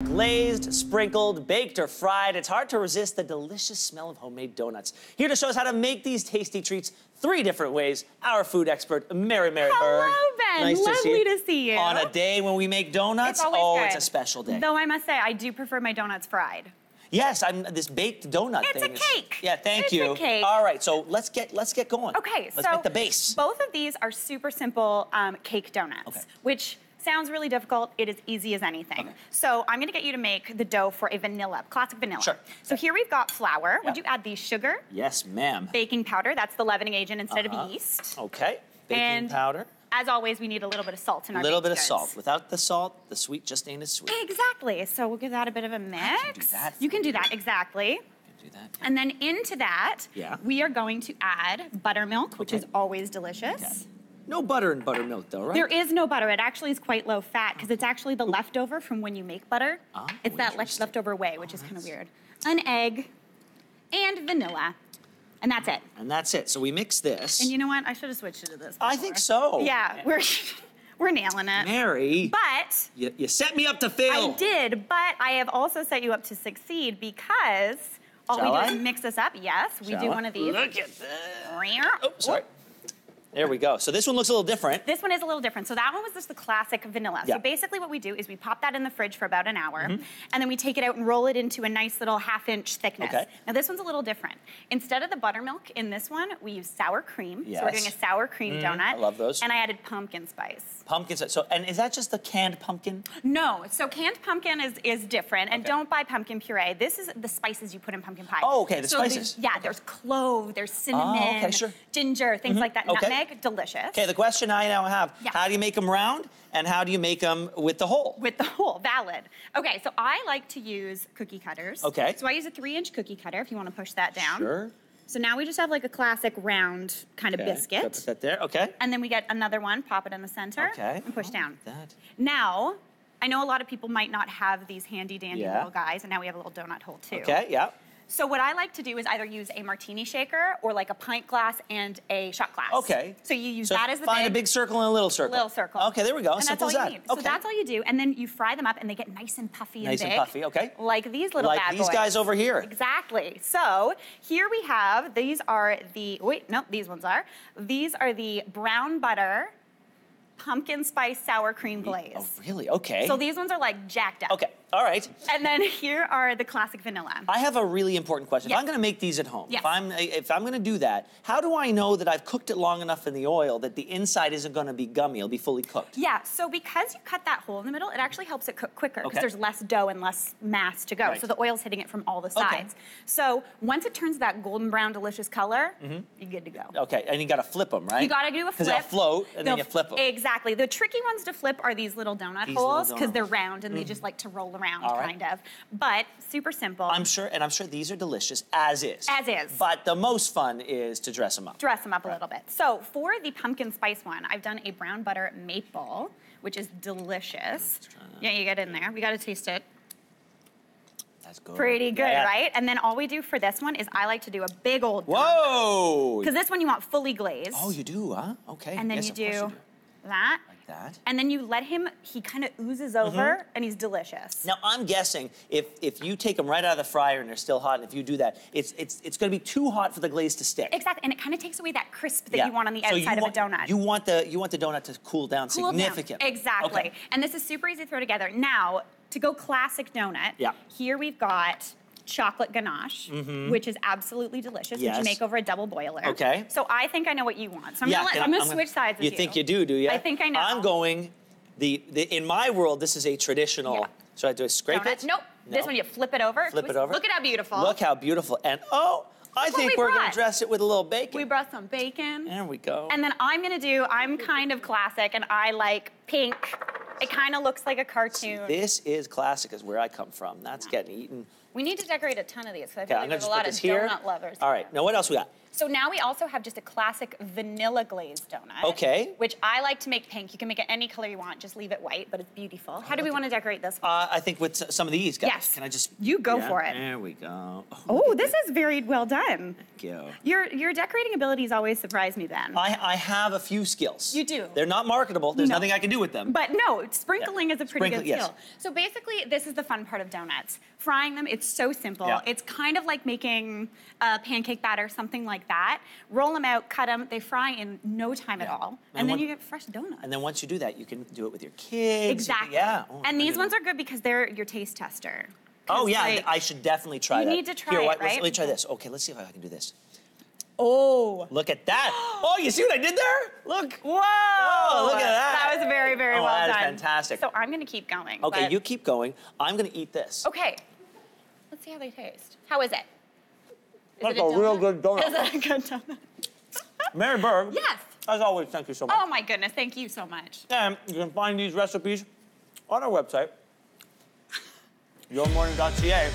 Glazed, sprinkled, baked, or fried, it's hard to resist the delicious smell of homemade donuts. Here to show us how to make these tasty treats 3 different ways, our food expert, Mary Berg. Hello, Ben. Nice Lovely to see you. On a day when we make donuts, it's a special day. Though I must say, I do prefer my donuts fried. Yes, this baked donut thing. It's a cake. Yeah, thank you. It's a cake. All right, so let's get going. Okay, let's make the base. Both of these are super simple cake donuts, which sounds really difficult. It is easy as anything. Okay. So I'm gonna get you to make the dough for a classic vanilla. Sure. So here we've got flour. Would you add the sugar? Yes, ma'am. Baking powder, that's the leavening agent instead of yeast. Okay, baking powder. As always, we need a little bit of salt in our A little bit baked of goods. salt. Without the salt, the sweet just ain't as sweet. Exactly. So we'll give that a bit of a mix. I can do that. You can do that, exactly. Do that. And then into that, we are going to add buttermilk, which is always delicious. Okay. No butter in buttermilk, though, right? There is no butter. It actually is quite low fat because it's actually the leftover from when you make butter. Oh, it's that leftover whey, which is kind of weird. An egg and vanilla. And that's it. And that's it. So we mix this. And you know what? I should have switched it to this before. I think so. Yeah, we're nailing it. Mary. But you set me up to fail. I did, but I have also set you up to succeed because all we do is mix this up. Yes, we do one of these. Look at that. Oh, sorry. There we go. So this one looks a little different. This one is a little different. So that one was just the classic vanilla. Yeah. So basically what we do is we pop that in the fridge for about an hour, and then we take it out and roll it into a nice little half-inch thickness. Okay. Now this one's a little different. Instead of the buttermilk in this one, we use sour cream. Yes. So we're doing a sour cream donut. I love those. And I added pumpkin spice. Pumpkin spice. So, and is that just the canned pumpkin? No. So canned pumpkin is different, and don't buy pumpkin puree. This is the spices you put in pumpkin pie. Oh, okay, the spices. There's clove, there's cinnamon, ginger, things like that. Nutmeg, delicious. Okay, the question I now have, how do you make them round and how do you make them with the hole? With the hole, valid. Okay, so I like to use cookie cutters. Okay. So I use a 3-inch cookie cutter if you want to push that down. Sure. So now we just have like a classic round kind of biscuit. Put that there, okay. And then we get another one, pop it in the center, and push down. That. Now, I know a lot of people might not have these handy dandy little guys, and now we have a little donut hole too. Okay, yeah. So what I like to do is either use a martini shaker or like a pint glass and a shot glass. Okay. So you use that as the find a big circle and a little circle. Little circle. Okay, there we go. And Simple that's all as you that. need. So that's all you do, and then you fry them up, and they get nice and puffy and big. Nice and puffy, okay. Like these little bad boys. Like these guys over here. Exactly. So here we have, these are the, these are the brown butter pumpkin spice sour cream glaze. Oh, really? Okay. So these ones are like jacked up. Okay, all right. And then here are the classic vanilla. I have a really important question. If I'm gonna make these at home, if I'm gonna do that, how do I know that I've cooked it long enough in the oil that the inside isn't gonna be gummy, it'll be fully cooked? Yeah, so because you cut that hole in the middle, it actually helps it cook quicker because there's less dough and less mass to go. So the oil's hitting it from all the sides. So once it turns that golden brown delicious color, you're good to go. Okay, and you gotta flip them, right? You gotta do a flip. Because they'll float and then you flip them. Exactly. The tricky ones to flip are these little donut holes because they're round and they just like to roll around, kind of. But super simple. I'm sure these are delicious as is. As is. But the most fun is to dress them up. Dress them up a little bit. So for the pumpkin spice one, I've done a brown butter maple, which is delicious. Yeah, you get in there. We got to taste it. That's good. Pretty good, right? And then all we do for this one is I like to do a big old dunk. Whoa! Because this one you want fully glazed. Oh, you do, huh? Okay. And then you do that. Like that. And then you let him, he kind of oozes over, and he's delicious. Now, I'm guessing if you take them right out of the fryer and they're still hot, and if you do that, it's going to be too hot for the glaze to stick. Exactly, and it kind of takes away that crisp that you want on the outside of a donut. You want the donut to cool down significantly. Exactly. Okay. And this is super easy to throw together. Now, to go classic donut, here we've got chocolate ganache, which is absolutely delicious, which you make over a double boiler. Okay. So I think I know what you want. So I'm gonna switch sides with you. You think you do you? I think I know. I'm going, in my world, this is a traditional, so I do a scrape it? Nope. This one you flip it over. Flip it over. Look at how beautiful. Look how beautiful. And I think we're gonna dress it with a little bacon. We brought some bacon. There we go. And then I'm kind of classic, and I like pink. It kind of looks like a cartoon. This is classic, is where I come from. That's getting eaten. We need to decorate a ton of these, because I feel like there's a lot of donut lovers. All right, now what else we got? So now we also have just a classic vanilla glazed donut. Okay. Which I like to make pink. You can make it any color you want, just leave it white, but it's beautiful. How do we want to decorate this one? I think with some of these, guys. Yes. Can I just... You go for it. There we go. Oh, this is very well done. Thank you. Your decorating abilities always surprise me, Ben. I have a few skills. You do. They're not marketable. There's nothing I can do with them. But no, sprinkling is a pretty good skill. Yes. So basically, this is the fun part of donuts. Frying them, it's so simple. Yeah. It's kind of like making a pancake batter, something like that. Roll them out, cut them, they fry in no time at all. And then you get fresh donuts. And then once you do that, you can do it with your kids. Exactly. Yeah. Oh, and these ones are good because they're your taste tester. Oh, yeah, like, I should definitely try that. You need to try Here, it, right? Let me try this. Okay, let's see if I can do this. Oh. Look at that. Oh, you see what I did there? Look. Whoa. Oh, look at that. That was very, very well done. That is fantastic. So I'm going to keep going. Okay, you keep going. I'm going to eat this. Okay. Let's see how they taste. How is it? That's a real good donut. Is it a good donut? Mary Berg. Yes. As always, thank you so much. Oh my goodness, thank you so much. And you can find these recipes on our website, yourmorning.ca.